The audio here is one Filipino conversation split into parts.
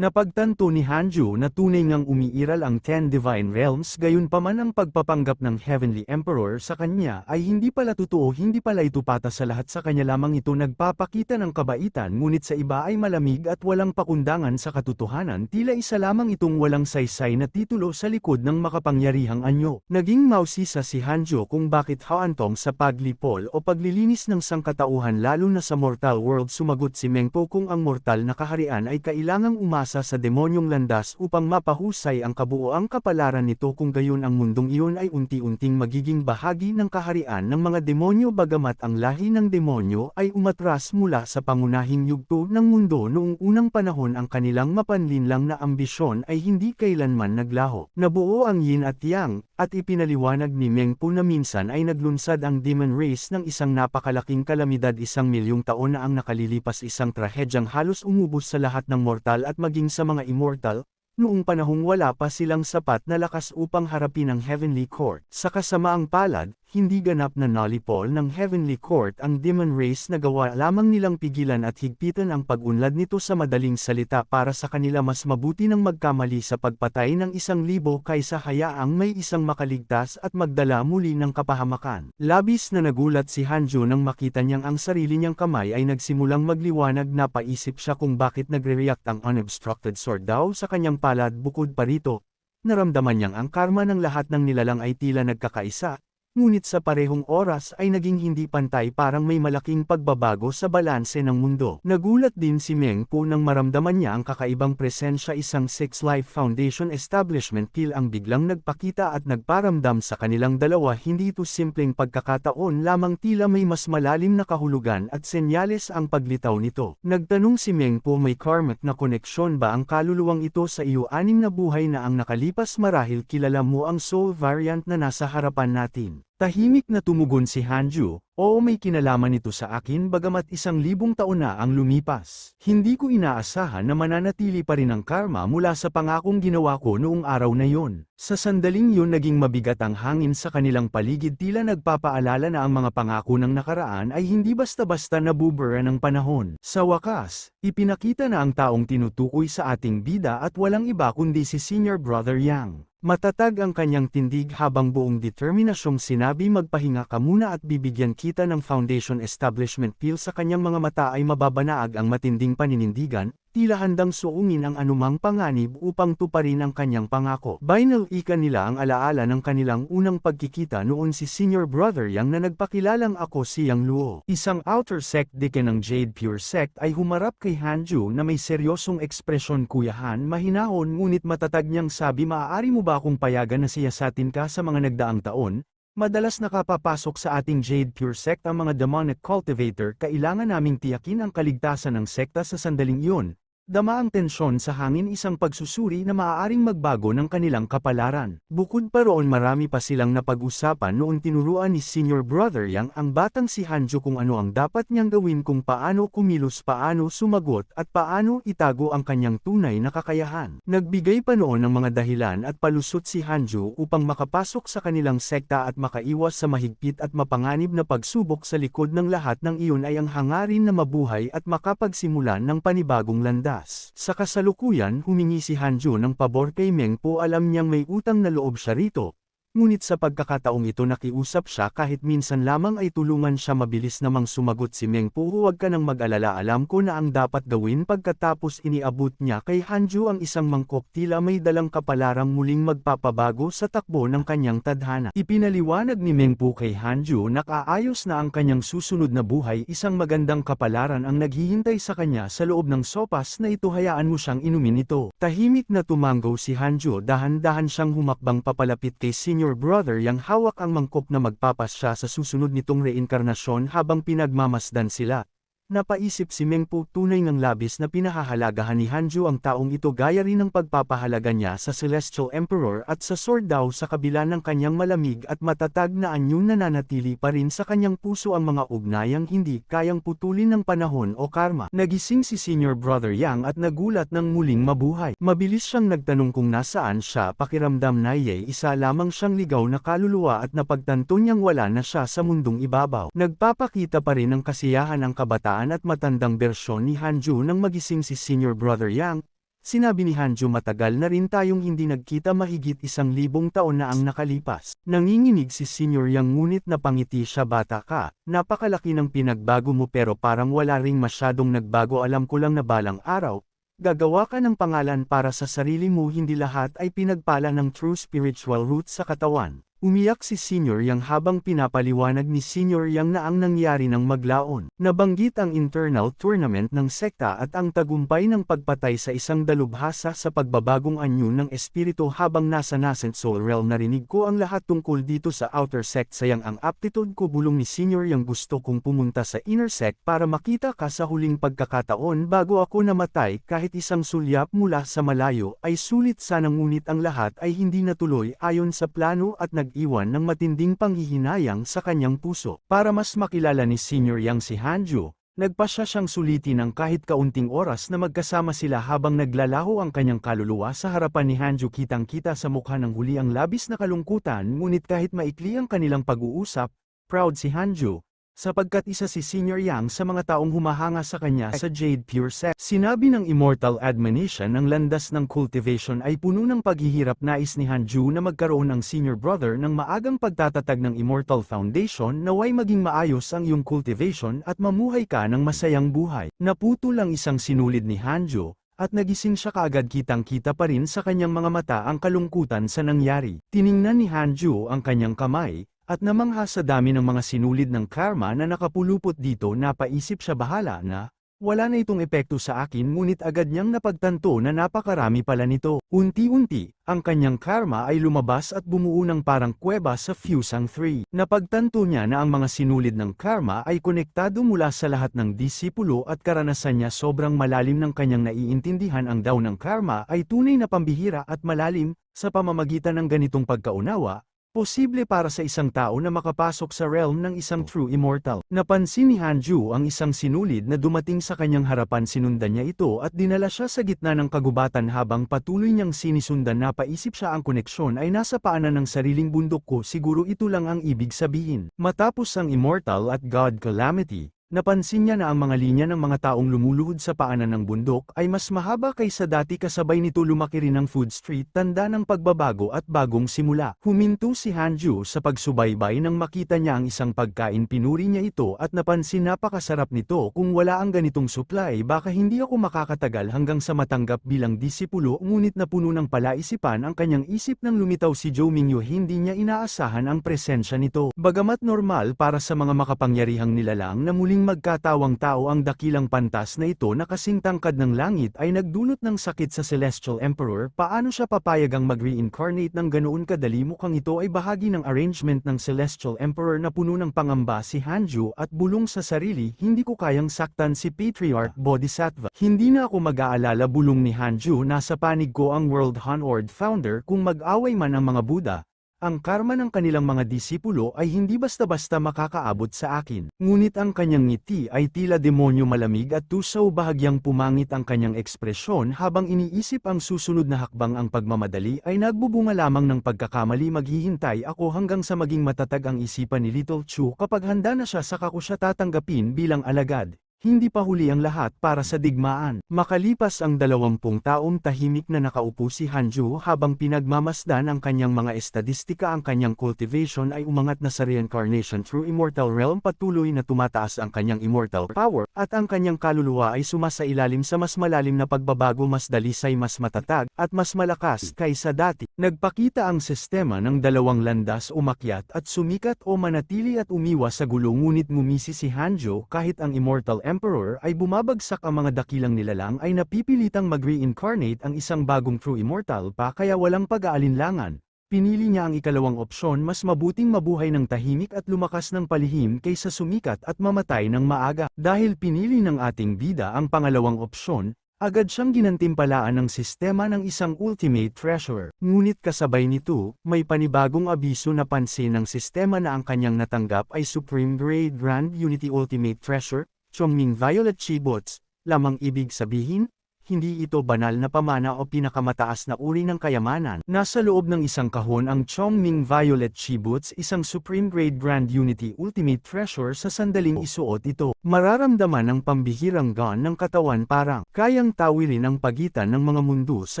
Napagtanto ni Hanju na tunay ngang umiiral ang Ten Divine Realms, gayunpaman ang pagpapanggap ng Heavenly Emperor sa kanya ay hindi pala totoo, hindi pala ito patas sa lahat, sa kanya lamang ito nagpapakita ng kabaitan, ngunit sa iba ay malamig at walang pakundangan sa katotohanan, tila isa lamang itong walang saysay na titulo sa likod ng makapangyarihang anyo. Naging mausisa si Hanju kung bakit haantong sa paglipol o paglilinis ng sangkatauhan lalo na sa mortal world. Sumagot si Mengpo kung ang mortal na kaharian ay kailangang umasa sa demonyong landas upang mapahusay ang kabuoang kapalaran nito, kung gayon ang mundong iyon ay unti-unting magiging bahagi ng kaharian ng mga demonyo, bagamat ang lahi ng demonyo ay umatras mula sa pangunahing yugto ng mundo noong unang panahon. Ang kanilang mapanlinlang na ambisyon ay hindi kailanman naglaho. Nabuo ang yin at yang, at ipinaliwanag ni Mengpo na minsan ay naglunsad ang demon race ng isang napakalaking kalamidad, 1,000,000 taon na ang nakalilipas, isang trahedyang halos umubos sa lahat ng mortal at maging sa mga immortal, noong panahong wala pa silang sapat na lakas upang harapin ang Heavenly Court. Sa kasamaang palad, hindi ganap na nalipol ng Heavenly Court ang demon race, na gawa lamang nilang pigilan at higpitan ang pag-unlad nito. Sa madaling salita, para sa kanila mas mabuti nang magkamali sa pagpatay ng 1,000 kaysa hayaang may isang makaligtas at magdala muli ng kapahamakan. Labis na nagulat si Hanju nang makita niyang ang sarili niyang kamay ay nagsimulang magliwanag. Napaisip siya kung bakit nagre-react ang unobstructed sword daw sa kanyang palad. Bukod pa rito, naramdaman niyang ang karma ng lahat ng nilalang ay tila nagkakaisa, ngunit sa parehong oras ay naging hindi pantay, parang may malaking pagbabago sa balanse ng mundo. Nagulat din si Mengpo nang maramdaman niya ang kakaibang presensya, isang Six Life Foundation establishment pill ang biglang nagpakita at nagparamdam sa kanilang dalawa. Hindi ito simpleng pagkakataon lamang, tila may mas malalim na kahulugan at senyales ang paglitaw nito. Nagtanong si Mengpo, may karmic na koneksyon ba ang kaluluwang ito sa iyo? 6 na buhay na ang nakalipas, marahil kilala mo ang soul variant na nasa harapan natin. Tahimik na tumugon si Hanju, oo, may kinalaman ito sa akin, bagamat 1,000 taon na ang lumipas. Hindi ko inaasahan na mananatili pa rin ang karma mula sa pangakong ginawa ko noong araw na yon. Sa sandaling yun naging mabigat ang hangin sa kanilang paligid, tila nagpapaalala na ang mga pangako ng nakaraan ay hindi basta-basta nabubura ng panahon. Sa wakas, ipinakita na ang taong tinutukoy sa ating bida at walang iba kundi si Senior Brother Yang. Matatag ang kanyang tindig habang buong determinasyong sinabi, magpahinga ka muna at bibigyan kita ng foundation establishment pill. Sa kanyang mga mata ay mababanaag ang matinding paninindigan, tila handang suungin ang anumang panganib upang tuparin ang kanyang pangako. Binalika nila ang alaala ng kanilang unang pagkikita noon, si Senior Brother Yang na nagpakilalang ako si Yang Luo. Isang outer sect deacon ng Jade Pure Sect ay humarap kay Hanju na may seryosong ekspresyon. Kuya Han, mahinahon ngunit matatag niyang sabi, maaari mo ba akong payagan na siyasatin ka? Sa mga nagdaang taon, madalas nakapapasok sa ating Jade Pure Sect ang mga demonic cultivator. Kailangan naming tiyakin ang kaligtasan ng sekta. Sa sandaling iyon, dama ang tensyon sa hangin, isang pagsusuri na maaaring magbago ng kanilang kapalaran. Bukod pa roon, marami pa silang napag-usapan noon. Tinuruan ni Senior Brother Yang ang batang si Hanju kung ano ang dapat niyang gawin, kung paano kumilos, paano sumagot, at paano itago ang kanyang tunay na kakayahan. Nagbigay pa noon ng mga dahilan at palusot si Hanju upang makapasok sa kanilang sekta at makaiwas sa mahigpit at mapanganib na pagsubok. Sa likod ng lahat ng iyon ay ang hangarin na mabuhay at makapagsimulan ng panibagong landas. Sa kasalukuyan, humingi si Hanju ng pabor kay Mengpo. Alam niyang may utang na loob siya rito, ngunit sa pagkakataong ito nakiusap siya kahit minsan lamang ay tulungan siya. Mabilis namang sumagot si Mengpo, huwag ka nang mag-alala, alam ko na ang dapat gawin. Pagkatapos iniabot niya kay Hanju ang isang mangkok, tila may dalang kapalarang muling magpapabago sa takbo ng kanyang tadhana. Ipinaliwanag ni Mengpo kay Hanju na kaayos na ang kanyang susunod na buhay, isang magandang kapalaran ang naghihintay sa kanya sa loob ng sopas na ito, hayaan mo siyang inumin ito. Tahimik na tumanggo si Hanju, dahan-dahan siyang humakbang papalapit kay Senior Brother Yang, hawak ang mangkok na magpapasya sa susunod nitong reinkarnasyon. Habang pinagmamasdan sila, napaisip si Mengpo, tunay ng labis na pinahahalagahan ni Hanju ang taong ito, gaya rin ng pagpapahalaga niya sa Celestial Emperor at sa sword daw. Sa kabila ng kanyang malamig at matatag na anyo, nananatili pa rin sa kanyang puso ang mga ugnayang hindi kayang putulin ng panahon o karma. Nagising si Senior Brother Yang at nagulat ng muling mabuhay. Mabilis siyang nagtanong kung nasaan siya. Pakiramdam na isa lamang siyang ligaw na kaluluwa at napagtanto niyang wala na siya sa mundong ibabaw. Nagpapakita pa rin ng kasiyahan ang kabataan at matandang bersyon ni Hanju nang magising si Senior Brother Yang. Sinabi ni Hanjo, matagal na rin tayong hindi nagkita, mahigit 1,000 taon na ang nakalipas. Nanginginig si Senior Yang ngunit napangiti siya. Bata ka, napakalaki ng pinagbago mo pero parang wala ring masyadong nagbago. Alam ko lang na balang araw, gagawa ka ng pangalan para sa sarili mo. Hindi lahat ay pinagpala ng true spiritual roots sa katawan. Umiyak si Senior Yang habang pinapaliwanag ni Senior Yang na ang nangyari ng maglaon. Nabanggit ang internal tournament ng sekta at ang tagumpay ng pagpatay sa isang dalubhasa sa pagbabagong anyo ng espiritu. Habang nasa nascent soul realm, narinig ko ang lahat tungkol dito sa outer sect. Sayang ang aptitude ko, bulong ni Senior Yang. Gusto kong pumunta sa inner sect para makita ka sa huling pagkakataon bago ako namatay. Kahit isang sulyap mula sa malayo ay sulit sana, ngunit ang lahat ay hindi natuloy ayon sa plano at iwan ng matinding panghihinayang sa kanyang puso. Para mas makilala ni Senior Yang si Hanjo, nagpasya siyang sulitin ng kahit kaunting oras na magkasama sila habang naglalaho ang kanyang kaluluwa sa harapan ni Hanjo. Kitang-kita sa mukha ng huli ang labis na kalungkutan, ngunit kahit maikli ang kanilang pag-uusap, proud si Hanjo, sapagkat isa si Senior Yang sa mga taong humahanga sa kanya sa Jade Pure Sect. Sinabi ng Immortal Admonition, ang landas ng cultivation ay puno ng paghihirap. Nais ni Hanjo na magkaroon ng senior brother ng maagang pagtatatag ng Immortal Foundation. Naway maging maayos ang iyong cultivation at mamuhay ka ng masayang buhay. Naputol ang isang sinulid ni Hanjo, at nagising siya kaagad. Kitang-kita pa rin sa kanyang mga mata ang kalungkutan sa nangyari. Tiningnan ni Hanjo ang kanyang kamay, at namangha sa dami ng mga sinulid ng karma na nakapulupot dito. Napaisip siya, bahala na, wala na itong epekto sa akin, ngunit agad niyang napagtanto na napakarami pala nito. Unti-unti, ang kanyang karma ay lumabas at bumuo ng parang kuweba sa Fusang 3. Napagtanto niya na ang mga sinulid ng karma ay konektado mula sa lahat ng disipulo at karanasan niya. Sobrang malalim ng kanyang naiintindihan. Ang daw ng karma ay tunay na pambihira at malalim. Sa pamamagitan ng ganitong pagkaunawa, posible para sa isang tao na makapasok sa realm ng isang true immortal. Napansin ni Hanjo ang isang sinulid na dumating sa kanyang harapan. Sinundan niya ito at dinala siya sa gitna ng kagubatan. Habang patuloy niyang sinisundan, napaisip siya, ang koneksyon ay nasa paanan ng sariling bundok ko. Siguro ito lang ang ibig sabihin. Matapos ang immortal at God calamity, napansin niya na ang mga linya ng mga taong lumuluhod sa paanan ng bundok ay mas mahaba kaysa dati. Kasabay nito lumaki rin ang food street, tanda ng pagbabago at bagong simula. Huminto si Hanjo sa pagsubaybay nang makita niya ang isang pagkain. Pinuri niya ito at napansin, napakasarap nito. Kung wala ang ganitong supply, baka hindi ako makakatagal hanggang sa matanggap bilang disipulo. Ngunit napuno ng palaisipan ang kanyang isip nang lumitaw si Zhou Mingyu. Hindi niya inaasahan ang presensya nito. Bagamat normal para sa mga makapangyarihang nilalang na muling magkatawang tao, ang dakilang pantas na ito na kasing tangkad ng langit ay nagdulot ng sakit sa Celestial Emperor. Paano siya papayagang mag-reincarnate ng ganoon kadali? Mukhang ito ay bahagi ng arrangement ng Celestial Emperor. Na puno ng pangamba si Hanjo at bulong sa sarili, hindi ko kayang saktan si Patriarch Bodhisattva. Hindi na ako mag-aalala, bulong ni Hanjo. Nasa panig ko ang World Hanord Founder. Kung mag-away man ang mga Buddha, ang karma ng kanilang mga disipulo ay hindi basta-basta makakaabot sa akin. Ngunit ang kanyang ngiti ay tila demonyo, malamig at tusaw. Bahagyang pumangit ang kanyang ekspresyon habang iniisip ang susunod na hakbang. Ang pagmamadali ay nagbubunga lamang ng pagkakamali. Maghihintay ako hanggang sa maging matatag ang isipan ni Little Chu. Kapag handa na siya, saka ko siya tatanggapin bilang alagad. Hindi pa huli ang lahat para sa digmaan. Makalipas ang 20 taong, tahimik na nakaupo si Hanjo habang pinagmamasdan ang kanyang mga estadistika. Ang kanyang cultivation ay umangat na sa reincarnation through immortal realm. Patuloy na tumataas ang kanyang immortal power, at ang kanyang kaluluwa ay sumasailalim sa mas malalim na pagbabago. Mas dalisay, mas matatag, at mas malakas kaysa dati. Nagpakita ang sistema ng dalawang landas, umakyat at sumikat o manatili at umiwas sa gulo. Ngunit ngumisi si Hanjo. Kahit ang immortal Emperor ay bumabagsak, ang mga dakilang nilalang ay napipilitang mag-reincarnate ang isang bagong true immortal pa, kaya walang pag-aalinlangan. Pinili niya ang ikalawang opsyon, mas mabuting mabuhay ng tahimik at lumakas ng palihim kaysa sumikat at mamatay ng maaga. Dahil pinili ng ating bida ang pangalawang opsyon, agad siyang ginantimpalaan ng sistema ng isang ultimate treasurer. Ngunit kasabay nito, may panibagong abiso. Napansin ng sistema na ang kanyang natanggap ay Supreme Grade Grand Unity Ultimate Treasure, Chongming Violet Chibots. Lamang ibig sabihin, hindi ito banal na pamana o pinakamataas na uri ng kayamanan. Nasa loob ng isang kahon ang Chongming Violet Chibots, isang Supreme Grade Grand Unity Ultimate Treasure. Sa sandaling isuot ito, Mararamdaman ang pambihirang gaan ng katawan parang kayang tawirin ang pagitan ng mga mundo sa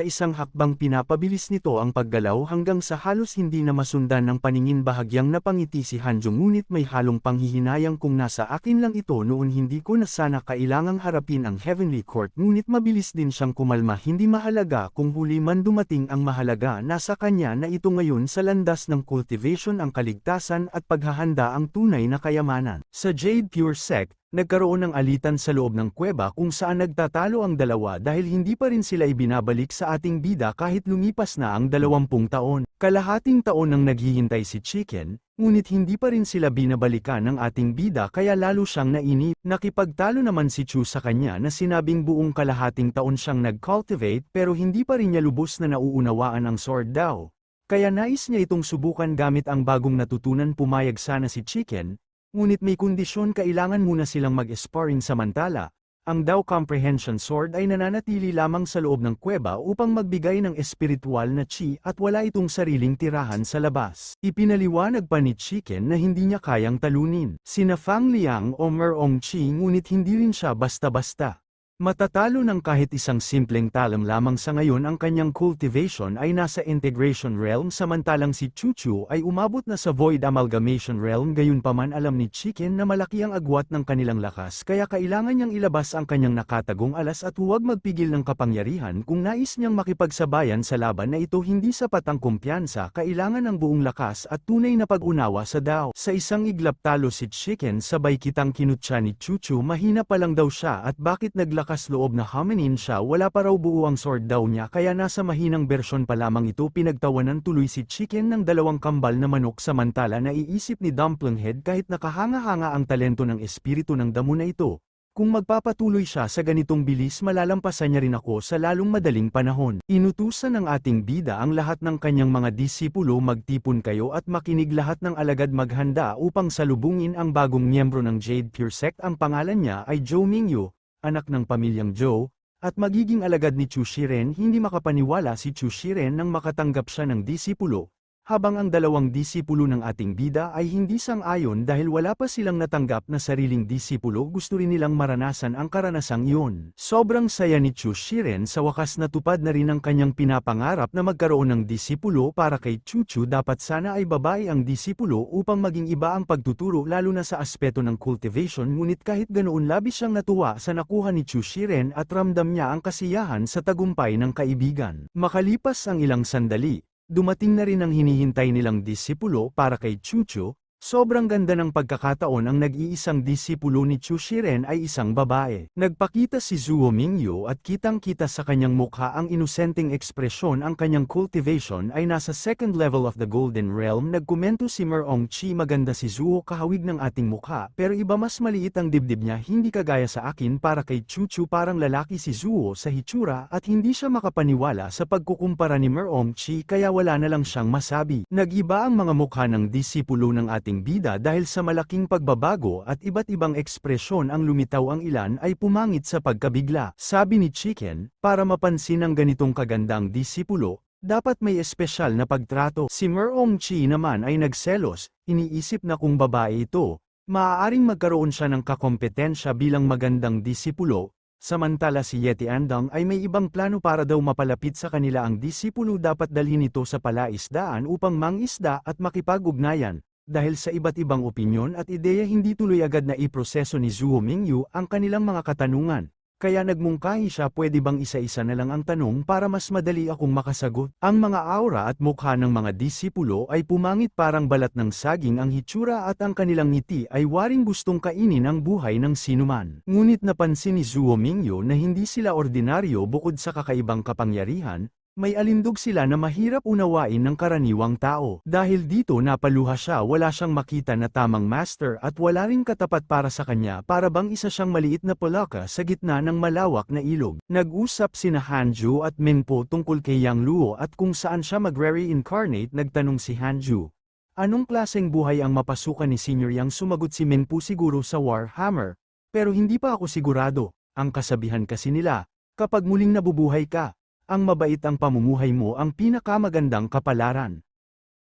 isang hakbang pinapabilis nito ang paggalaw hanggang sa halos hindi na masundan ng paningin bahagyang napangiti si Hanjo ngunit may halong panghihinayang kung nasa akin lang ito noon hindi ko na sana kailangang harapin ang Heavenly Court ngunit mabilis din siyang kumalma hindi mahalaga kung huli man dumating ang mahalaga nasa kanya na ito ngayon sa landas ng cultivation ang kaligtasan at paghahanda ang tunay na kayamanan. Sa Jade Pure Sect, nagkaroon ng alitan sa loob ng kuweba kung saan nagtatalo ang dalawa dahil hindi pa rin sila ibinabalik sa ating bida kahit lumipas na ang 20 taon. Kalahating taon nang naghihintay si Chicken, ngunit hindi pa rin sila binabalikan ng ating bida kaya lalo siyang nainip. Nakipagtalo naman si Chu sa kanya na sinabing buong kalahating taon siyang nag-cultivate pero hindi pa rin niya lubos na nauunawaan ang sword daw. Kaya nais niya itong subukan gamit ang bagong natutunan pumayag sana si Chicken. Ngunit may kondisyon kailangan muna silang mag-sparring samantala. Ang Dao Comprehension Sword ay nananatili lamang sa loob ng kuweba upang magbigay ng espiritual na chi at wala itong sariling tirahan sa labas. Ipinaliwanag pa ni Chicken na hindi niya kayang talunin sina Fang Liang o Merong Chi ngunit hindi rin siya basta-basta matatalo ng kahit isang simpleng talam lamang sa ngayon ang kanyang cultivation ay nasa integration realm samantalang si Chuchu ay umabot na sa void amalgamation realm gayunpaman alam ni Chicken na malaki ang agwat ng kanilang lakas kaya kailangan niyang ilabas ang kanyang nakatagong alas at huwag magpigil ng kapangyarihan kung nais niyang makipagsabayan sa laban na ito hindi sapat ang kumpiyansa kailangan ng buong lakas at tunay na pag-unawa sa Dao. Sa isang iglap talo si Chicken sabay kitang kinutya ni Chuchu mahina pa lang daw siya at bakit naglakas loob na hominin siya wala pa raw buo ang sword daw niya kaya nasa mahinang bersyon pa lamang ito pinagtawanan tuloy si Chicken ng 2 kambal na manok samantala naiisip ni Dumplinghead kahit nakahanga-hanga ang talento ng espiritu ng damo na ito. Kung magpapatuloy siya sa ganitong bilis malalampasan niya rin ako sa lalong madaling panahon. Inutusan ng ating bida ang lahat ng kanyang mga disipulo magtipon kayo at makinig lahat ng alagad maghanda upang salubungin ang bagong miyembro ng Jade Pure Sect ang pangalan niya ay Zhou Mingyu, anak ng pamilyang Zhou, at magiging alagad ni Chu Shiren hindi makapaniwala si Chu Shiren nang makatanggap siya ng disipulo, habang ang 2 disipulo ng ating bida ay hindi sang-ayon dahil wala pa silang natanggap na sariling disipulo gusto rin nilang maranasan ang karanasang iyon. Sobrang saya ni Chu Shiren sa wakas natupad na rin ang kanyang pinapangarap na magkaroon ng disipulo para kay Chuchu dapat sana ay babae ang disipulo upang maging iba ang pagtuturo lalo na sa aspeto ng cultivation ngunit kahit ganoon labis siyang natuwa sa nakuha ni Chu Shiren at ramdam niya ang kasiyahan sa tagumpay ng kaibigan. Makalipas ang ilang sandali, dumating na rin ang hinihintay nilang disipulo para kay Chuchu. Sobrang ganda ng pagkakataon ang nag-iisang disipulo ni Chu Shiren ay isang babae. Nagpakita si Zhuo Mingyu at kitang-kita sa kanyang mukha ang inosenteng ekspresyon ang kanyang cultivation ay nasa 2nd level of the Golden Realm. Nagkomento si Merong Chi maganda si Zhuo kahawig ng ating mukha pero iba mas maliit ang dibdib niya hindi kagaya sa akin para kay Chuchu parang lalaki si Zhuo sa hitsura at hindi siya makapaniwala sa pagkukumpara ni Merong Chi kaya wala na lang siyang masabi. Nag-iba ang mga mukha ng disipulo ng ating bida dahil sa malaking pagbabago at iba't ibang ekspresyon ang lumitaw ang ilan ay pumangit sa pagkabigla. Sabi ni Chicken, para mapansin ang ganitong kagandang disipulo, dapat may espesyal na pagtrato. Si Merong Chi naman ay nagselos, iniisip na kung babae ito, maaaring magkaroon siya ng kakompetensya bilang magandang disipulo. Samantala si Yeti Andang ay may ibang plano para daw mapalapit sa kanila ang disipulo dapat dalhin ito sa palaisdaan upang mangisda at makipag-ugnayan. Dahil sa iba't ibang opinyon at ideya hindi tuloy agad na iproseso ni Zhuo Mingyu ang kanilang mga katanungan. Kaya nagmungkahi siya pwede bang isa-isa na lang ang tanong para mas madali akong makasagot. Ang mga aura at mukha ng mga disipulo ay pumangit parang balat ng saging ang hitsura at ang kanilang ngiti ay waring gustong kainin ang buhay ng sinuman. Ngunit napansin ni Zhuo Mingyu na hindi sila ordinaryo bukod sa kakaibang kapangyarihan. May alindog sila na mahirap unawain ng karaniwang tao. Dahil dito napaluha siya wala siyang makita na tamang master at wala ring katapat para sa kanya para bang isa siyang maliit na palaka sa gitna ng malawak na ilog. Nag-usap sina Hanju at Minpo tungkol kay Yang Luo at kung saan siya magre-reincarnate. Nagtanong si Hanju, anong klaseng buhay ang mapasukan ni Senior Yang? Sumagot si Minpo, siguro sa Warhammer. Pero hindi pa ako sigurado. Ang kasabihan kasi nila, kapag muling nabubuhay ka, ang mabait ang pamumuhay mo ang pinakamagandang kapalaran.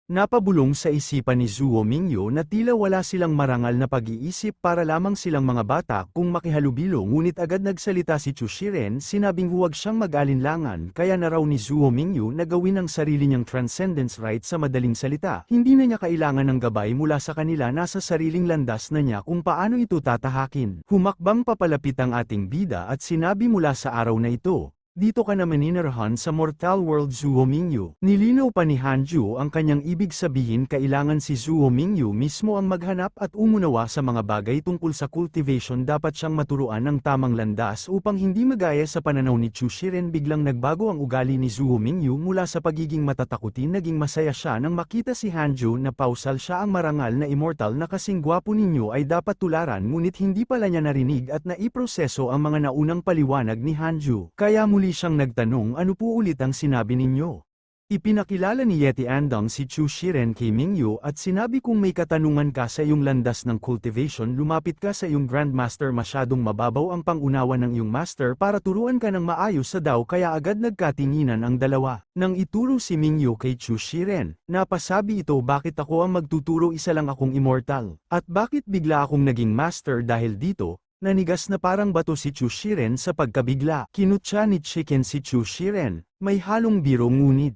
Napabulong sa isipan ni Zhuo Mingyu na tila wala silang marangal na pag-iisip para lamang silang mga bata kung makihalubilo, ngunit agad nagsalita si Chu Shiren, sinabing huwag siyang mag-alinlangan, kaya na raw ni Zhuo Mingyu na gawin ang sarili niyang transcendence right. Sa madaling salita, hindi na niya kailangan ng gabay mula sa kanila, nasa sariling landas na niya kung paano ito tatahakin. Humakbang papalapit ang ating bida at sinabi mula sa araw na ito, "Dito ka na maninirahan sa Mortal World, Zhuo Mingyu." Nilinaw pa ni Hanju ang kanyang ibig sabihin, kailangan si Zhuo Mingyu mismo ang maghanap at umunawa sa mga bagay tungkol sa cultivation. Dapat siyang maturuan ng tamang landas upang hindi magaya sa pananaw ni Chu Shiren. Biglang nagbago ang ugali ni Zhuo Mingyu mula sa pagiging matatakutin, naging masaya siya nang makita si Hanju na pausal siya. Ang marangal na immortal na kasing gwapo ninyo ay dapat tularan, ngunit hindi pala niya narinig at naiproseso ang mga naunang paliwanag ni Hanju. Kaya muli siyang nagtanong, ano po ulit ang sinabi ninyo? Ipinakilala ni Yeti Andong si Chu Shiren kay Mingyu at sinabi, kung may katanungan ka sa iyong landas ng cultivation, lumapit ka sa iyong Grandmaster. Masyadong mababaw ang pangunawa ng iyong master para turuan ka ng maayos sa Dao, kaya agad nagkatinginan ang dalawa. Nang ituro si Mingyu kay Chu Shiren, napasabi ito, bakit ako ang magtuturo, isa lang akong immortal? At bakit bigla akong naging master dahil dito? Nanigas na parang bato si Chu Shiren sa pagkabigla. Kinutya ni Chicken si Chu Shiren, may halong biro ngunit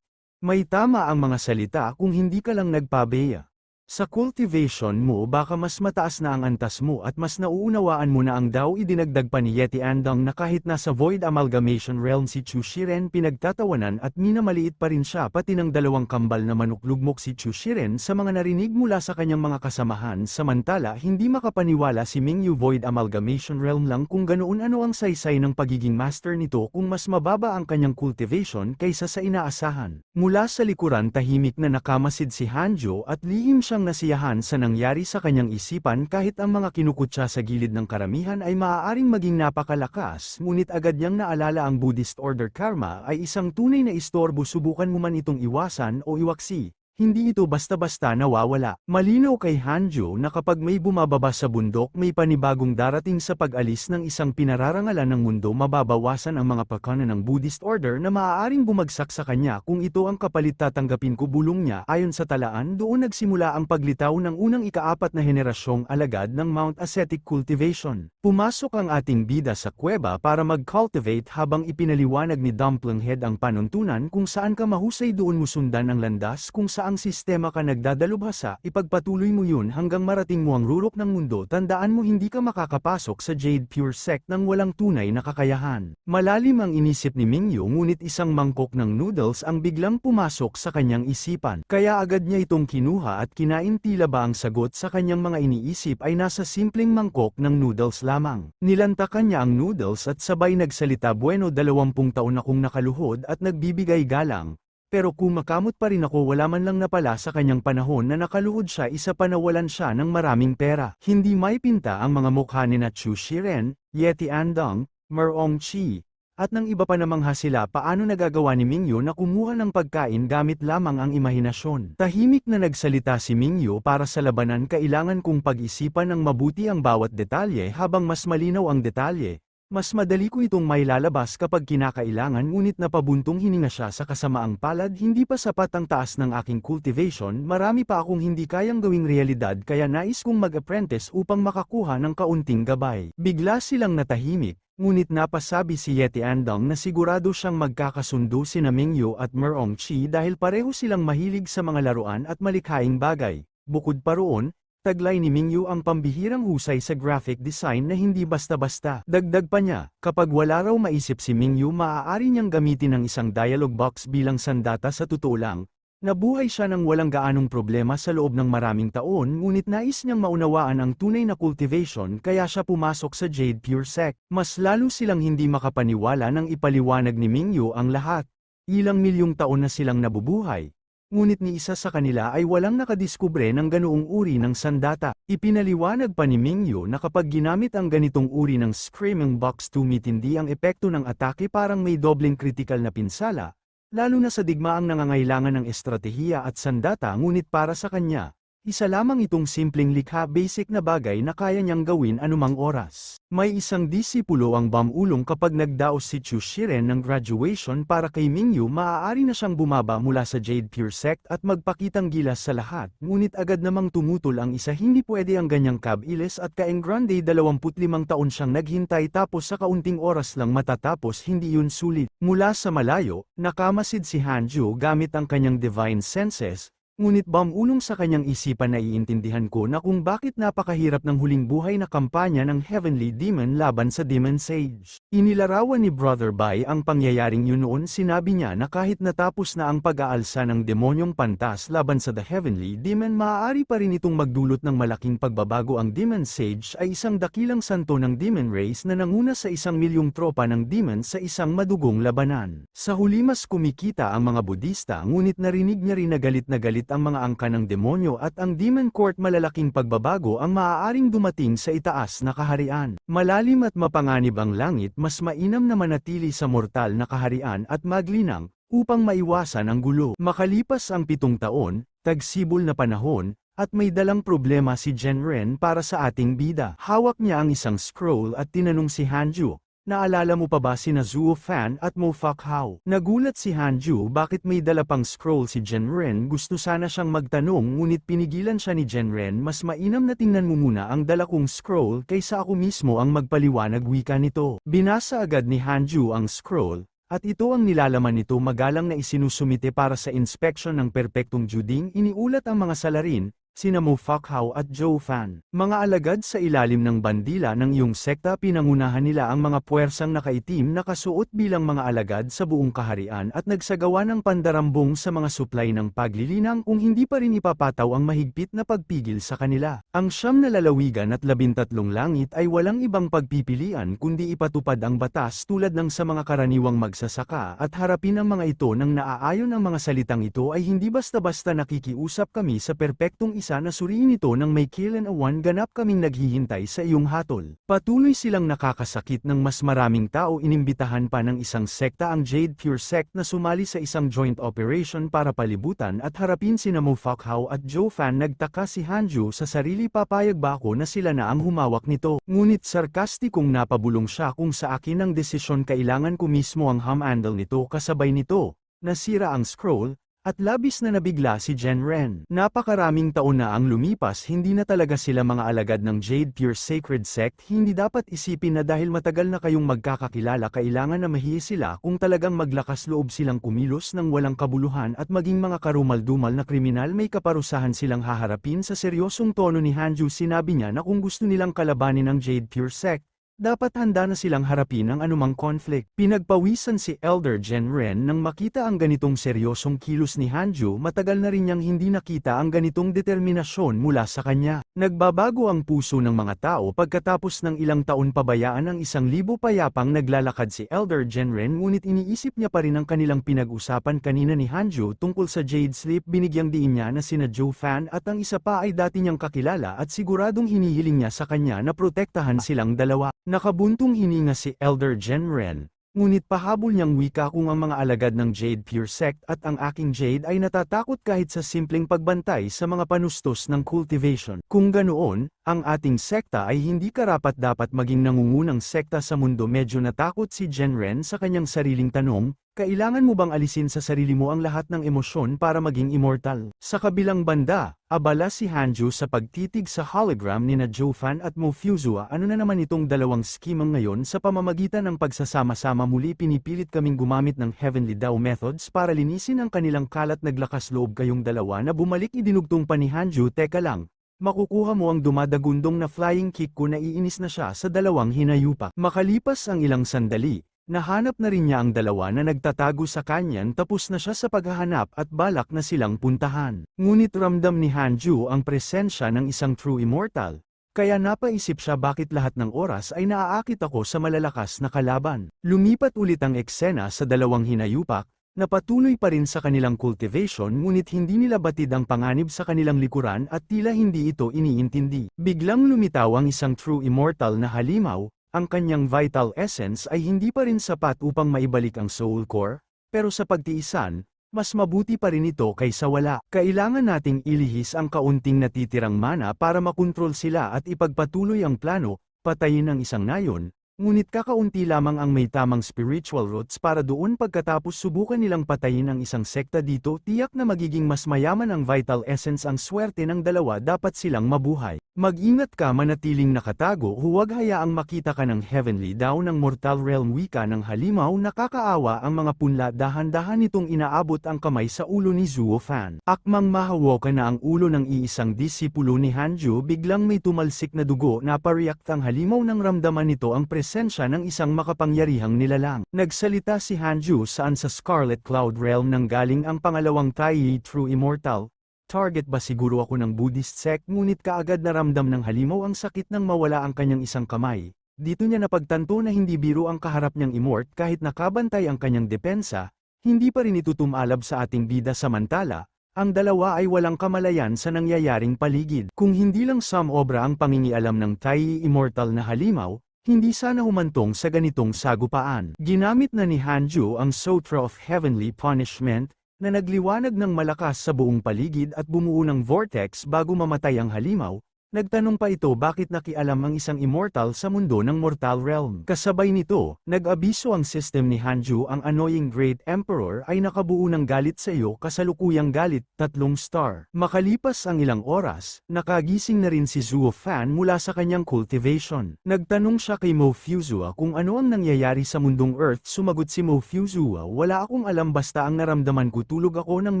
may tama ang mga salita. Kung hindi ka lang nagpabeya sa cultivation mo, baka mas mataas na ang antas mo at mas nauunawaan mo na ang Dao. Idinagdag pa ni Yeti Andong na kahit nasa Void Amalgamation Realm si Chu Shiren, pinagtatawanan at minamaliit pa rin siya, pati ng dalawang kambal na manuklugmok si Chu Shiren sa mga narinig mula sa kanyang mga kasamahan. Samantala, hindi makapaniwala si Mingyu, Void Amalgamation Realm lang, kung ganoon ano ang saysay ng pagiging master nito kung mas mababa ang kanyang cultivation kaysa sa inaasahan. Mula sa likuran, tahimik na nakamasid si Hanjo at lihim siyang nasiyahan sa nangyari sa kanyang isipan. Kahit ang mga kinukutya sa gilid ng karamihan ay maaaring maging napakalakas, ngunit agad niyang naalala ang Buddhist order. Karma ay isang tunay na istorbo, subukan mo man itong iwasan o iwaksi, hindi ito basta-basta nawawala. Malinaw kay Hanjo na kapag may bumababa sa bundok, may panibagong darating. Sa pag-alis ng isang pinararangalan ng mundo, mababawasan ang mga pakana ng Buddhist order na maaaring bumagsak sa kanya. Kung ito ang kapalit, tatanggapin ko, bulong niya. Ayon sa talaan, doon nagsimula ang paglitaw ng unang ika-4 na henerasyong alagad ng Mount Ascetic Cultivation. Pumasok ang ating bida sa kuweba para mag-cultivate habang ipinaliwanag ni Dumpling Head ang panuntunan. Kung saan ka mahusay, doon mo sundan ang landas. Kung saang sistema ka nagdadalubhasa, ipagpatuloy mo yun hanggang marating mo ang rurok ng mundo. Tandaan mo, hindi ka makakapasok sa Jade Pure Sect nang walang tunay na kakayahan. Malalim ang inisip ni Mingyu, ngunit isang mangkok ng noodles ang biglang pumasok sa kanyang isipan. Kaya agad niya itong kinuha at kinain. Tila ba ang sagot sa kanyang mga iniisip ay nasa simpleng mangkok ng noodles lamang. Nilantakan niya ang noodles at sabay nagsalita, bueno, 20 taon akong nakaluhod at nagbibigay galang. Pero kung makamot pa rin ako, wala man lang napala sa kanyang panahon na nakaluhod siya, isa pa nawalan siya ng maraming pera. Hindi maipinta ang mga mukha ni Chu Shiren, Yeti Andong, Merong Chi, at ng iba pa namang hasila. Paano nagagawa ni Mingyu na kumuha ng pagkain gamit lamang ang imahinasyon? Tahimik na nagsalita si Mingyu, para sa labanan kailangan kong pag-isipan ng mabuti ang bawat detalye. Habang mas malinaw ang detalye, mas madali ko itong mailalabas kapag kinakailangan. Ngunit napabuntong hininga siya. Sa kasamaang palad, hindi pa sapat ang taas ng aking cultivation. Marami pa akong hindi kayang gawing realidad, kaya nais kong mag-apprentice upang makakuha ng kaunting gabay. Bigla silang natahimik, ngunit napasabi si Yeti Andong na sigurado siyang magkakasundo sina Mingyu at Merong Chi dahil pareho silang mahilig sa mga laruan at malikhaing bagay. Bukod pa roon, taglay ni Mingyu ang pambihirang husay sa graphic design na hindi basta-basta. Dagdag pa niya, kapag wala raw maisip si Mingyu, maaari niyang gamitin ang isang dialogue box bilang sandata. Sa totoo lang, nabuhay siya ng walang gaanong problema sa loob ng maraming taon, ngunit nais niyang maunawaan ang tunay na cultivation, kaya siya pumasok sa Jade Pure Sect. Mas lalo silang hindi makapaniwala nang ipaliwanag ni Mingyu ang lahat. Ilang milyong taon na silang nabubuhay, ngunit ni isa sa kanila ay walang nakadiskubre ng ganoong uri ng sandata. Ipinaliwanag pa ni Mingyu na kapag ginamit ang ganitong uri ng Screaming Box, tumitindi ang epekto ng atake, parang may dobleng kritikal na pinsala, lalo na sa digmaang nangangailangan ng estratehiya at sandata. Ngunit para sa kanya, Isa lamang itong simpleng likha, basic na bagay na kaya niyang gawin anumang oras. May isang disipulo ang Bamulong kapag nagdaos si Chu Shiren ng graduation para kay Mingyu, maaari na siyang bumaba mula sa Jade Pure Sect at magpakitang gilas sa lahat, ngunit agad namang tumutol ang isa. Hindi pwede ang ganyang kab-iles at kaeng grande, 25 taon siyang naghintay tapos sa kaunting oras lang matatapos, hindi yun sulit. Mula sa malayo, nakamasid si Hanju gamit ang kanyang divine senses. Ngunit Bamulong sa kanyang isipan, naiintindihan ko na kung bakit napakahirap ng huling buhay na kampanya ng Heavenly Demon laban sa Demon Sage. Inilarawan ni Brother Bai ang pangyayaring yun noon. Sinabi niya na kahit natapos na ang pag-aalsa ng demonyong pantas laban sa The Heavenly Demon, maaari pa rin itong magdulot ng malaking pagbabago. Ang Demon Sage ay isang dakilang santo ng Demon Race na nanguna sa 1,000,000 tropa ng demon sa isang madugong labanan. Sa huli mas kumikita ang mga Budista, ngunit narinig niya rin na galit ang mga angka ng demonyo at ang Demon Court. Malalaking pagbabago ang maaaring dumating sa itaas na kaharian. Malalim at mapanganib ang langit, mas mainam na manatili sa mortal na kaharian at maglinang, upang maiwasan ang gulo. Makalipas ang 7 taon, tagsibol na panahon, at may dalang problema si Genren para sa ating bida. Hawak niya ang isang scroll at tinanong si Hanju, "Naalala mo pa ba sina Zuo Fan at Mo Fukhao?" Nagulat si Hanju bakit may dala pang scroll si Genren. Gusto sana siyang magtanong ngunit pinigilan siya ni Genren. "Mas mainam na tingnan mo muna ang dala kong scroll kaysa ako mismo ang magpaliwanag," wika nito. Binasa agad ni Hanju ang scroll, at ito ang nilalaman nito. Magalang na isinusumite para sa inspeksyon ng perpektong Juding. Iniulat ang mga salarin, sina Mo Fukhao at Zhou Fan. "Mga alagad sa ilalim ng bandila ng iyong sekta, pinangunahan nila ang mga puwersang nakaitim na kasuot bilang mga alagad sa buong kaharian at nagsagawa ng pandarambong sa mga suplay ng paglilinang kung hindi pa rin ipapataw ang mahigpit na pagpigil sa kanila. Ang 9 na lalawigan at 13 langit ay walang ibang pagpipilian kundi ipatupad ang batas tulad ng sa mga karaniwang magsasaka at harapin ang mga ito ng naaayon." Ang mga salitang ito ay hindi basta-basta nakikiusap kami sa perpektong isa na suriin ito ng may kailan awan. "Ganap kaming naghihintay sa iyong hatol." Patuloy silang nakakasakit ng mas maraming tao. Inimbitahan pa ng isang sekta ang Jade Pure Sect na sumali sa isang joint operation para palibutan at harapin sina Mo Fukhao at Zhou Fan. Nagtaka si Hanju sa sarili, papayag ba ako na sila na ang humawak nito? Ngunit sarkastikong napabulong siya, "Kung sa akin ang desisyon, kailangan ko mismo ang handle nito." Kasabay nito, nasira ang scroll, at labis na nabigla si Genren. Napakaraming taon na ang lumipas, hindi na talaga sila mga alagad ng Jade Pure Sacred Sect. Hindi dapat isipin na dahil matagal na kayong magkakakilala kailangan na mahiya sila. Kung talagang maglakas loob silang kumilos ng walang kabuluhan at maging mga karumal-dumal na kriminal, may kaparusahan silang haharapin. Sa seryosong tono ni Hanju, sinabi niya na kung gusto nilang kalabanin ang Jade Pure Sect, dapat handa na silang harapin ang anumang conflict. Pinagpawisan si Elder Genren nang makita ang ganitong seryosong kilos ni Hanju. Matagal na rin niyang hindi nakita ang ganitong determinasyon mula sa kanya. Nagbabago ang puso ng mga tao pagkatapos ng ilang taon pabayaan ng 1,000 payapang naglalakad si Elder Genren, ngunit iniisip niya pa rin ang kanilang pinag-usapan kanina ni Hanju tungkol sa Jade Sleep. Binigyang diin niya na sina Zhou Fan at ang isa pa ay dati niyang kakilala at siguradong hinihiling niya sa kanya na protektahan silang dalawa. Nakabuntong hininga si Elder Genren, ngunit pahabol niyang wika, "Kung ang mga alagad ng Jade Pure Sect at ang aking Jade ay natatakot kahit sa simpleng pagbantay sa mga panustos ng cultivation, kung ganoon, ang ating sekta ay hindi karapat-dapat maging nangungunang sekta sa mundo." Medyo natakot si Genren sa kanyang sariling tanong, "Kailangan mo bang alisin sa sarili mo ang lahat ng emosyon para maging immortal?" Sa kabilang banda, abala si Hanju sa pagtitig sa hologram ni na Zhou Fan at Mo Fukhao. "Ano na naman itong dalawang skimang ngayon? Sa pamamagitan ng pagsasama-sama muli, pinipilit kaming gumamit ng Heavenly Dao methods para linisin ang kanilang kalat. Naglakas loob kayong dalawa na bumalik." Idinugtong pa ni Hanju, "Teka lang, makukuha mo ang dumadagundong na flying kick ko." Naiinis na siya sa dalawang hinayupak. Makalipas ang ilang sandali, nahanap na rin niya ang dalawa na nagtatago sa kanyan. Tapos na siya sa paghahanap at balak na silang puntahan. Ngunit ramdam ni Hanju ang presensya ng isang true immortal, kaya napaisip siya, bakit lahat ng oras ay naaakit ako sa malalakas na kalaban? Lumipat ulit ang eksena sa dalawang hinayupak, na patuloy pa rin sa kanilang cultivation, ngunit hindi nila batid ang panganib sa kanilang likuran at tila hindi ito iniintindi. Biglang lumitaw ang isang true immortal na halimaw. Ang kanyang vital essence ay hindi pa rin sapat upang maibalik ang soul core, pero sa pagtiisan, Mas mabuti pa rin ito kaysa wala. Kailangan nating ilihis ang kaunting natitirang mana para makontrol sila at ipagpatuloy ang plano, patayin ang isang nayon, ngunit kakaunti lamang ang may tamang spiritual roots para doon pagkatapos subukan nilang patayin ang isang sekta dito tiyak na magiging mas mayaman ang vital essence ang swerte ng dalawa dapat silang mabuhay. Mag-ingat ka manatiling nakatago huwag hayaang makita ka ng heavenly daw ng mortal realm wika ng halimaw nakakaawa ang mga punla dahan-dahan nitong inaabot ang kamay sa ulo ni Zuo Fan. Akmang mahawakan na ang ulo ng iisang disipulo ni Hanju biglang may tumalsik na dugo na pariyak ang halimaw nang ramdaman nito ang presensya ng isang makapangyarihang nilalang. Nagsalita si Hanju saan sa Scarlet Cloud Realm nang galing ang pangalawang Tai True Immortal. Target ba siguro ako ng Buddhist sect ngunit kaagad naramdam ng halimaw ang sakit nang mawala ang kanyang isang kamay. Dito niya napagtanto na hindi biro ang kaharap niyang Immort kahit nakabantay ang kanyang depensa, hindi pa rin ito tumalab sa ating bida samantala, ang dalawa ay walang kamalayan sa nangyayaring paligid. Kung hindi lang obra ang pangingialam ng Tai Immortal na halimaw, hindi sana humantong sa ganitong sagupaan. Ginamit na ni Hanju ang Sutra of Heavenly Punishment, na nagliwanag ng malakas sa buong paligid at bumuo ng vortex bago mamatay ang halimaw, nagtanong pa ito bakit nakialam ang isang immortal sa mundo ng mortal realm. Kasabay nito, nag-abiso ang system ni Hanju ang annoying Great Emperor ay nakabuo ng galit sa iyo kasalukuyang galit, 3 star. Makalipas ang ilang oras, nakagising na rin si Zuo Fan mula sa kanyang cultivation. Nagtanong siya kay Mo Fuzua kung ano ang nangyayari sa mundong Earth sumagot si Mo Fuzua wala akong alam basta ang naramdaman ko tulog ako ng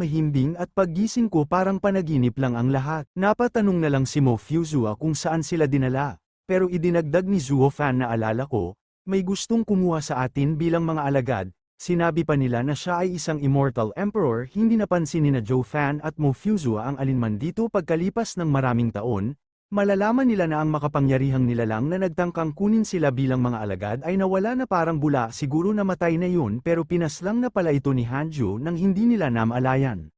mahimbing at paggising ko parang panaginip lang ang lahat. Napatanong na lang si Mo Fuzua kung saan sila dinala, pero idinagdag ni Zuo Fan na alala ko, may gustong kumuha sa atin bilang mga alagad, sinabi pa nila na siya ay isang immortal emperor hindi napansin ni na Zhou Fan at Mo Fuzua ang alinman dito pagkalipas ng maraming taon, malalaman nila na ang makapangyarihang nilalang na nagtangkang kunin sila bilang mga alagad ay nawala na parang bula siguro namatay na yun pero pinaslang na pala ito ni Hanju nang hindi nila namalayan.